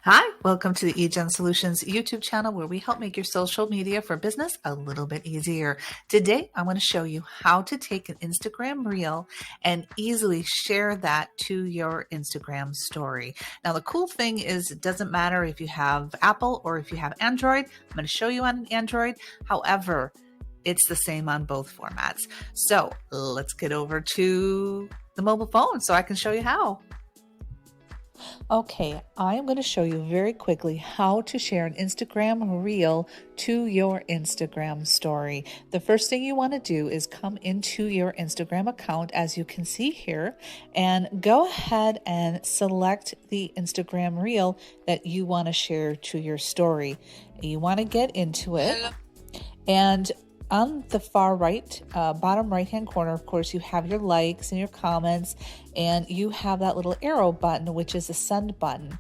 Hi, welcome to the eJennSolutions YouTube channel where we help make your social media for business a little bit easier. Today, I want to show you how to take an Instagram reel and easily share that to your Instagram story. Now, the cool thing is it doesn't matter if you have Apple or if you have Android. I'm going to show you on an Android. However, it's the same on both formats. So let's get over to the mobile phone so I can show you how. Okay, I am going to show you very quickly how to share an Instagram reel to your Instagram story. The first thing you want to do is come into your Instagram account, as you can see here, and go ahead and select the Instagram reel that you want to share to your story. You want to get into it, and on the far right, bottom right-hand corner, of course, you have your likes and your comments, and you have that little arrow button, which is a send button.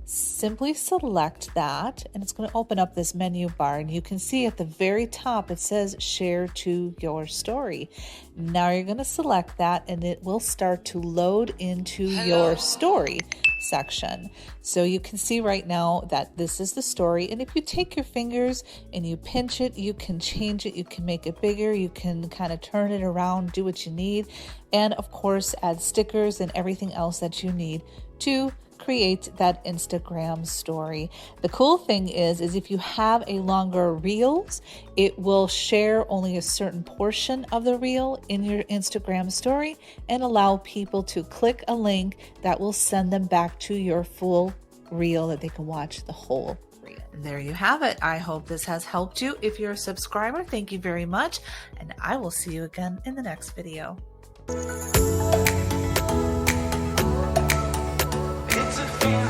Simply select that, and it's going to open up this menu bar, and you can see at the very top, it says share to your story. Now you're going to select that, and it will start to load into your story section. So you can see right now that this is the story, and if you take your fingers and you pinch it, you can change it, you can make it bigger, you can kind of turn it around, do what you need, and of course add stickers and everything else that you need to create that Instagram story. The cool thing is if you have a longer reels, it will share only a certain portion of the reel in your Instagram story and allow people to click a link that will send them back to your full reel that they can watch the whole reel. There you have it. I hope this has helped you. If you're a subscriber, thank you very much, and I will see you again in the next video. It's a feeling.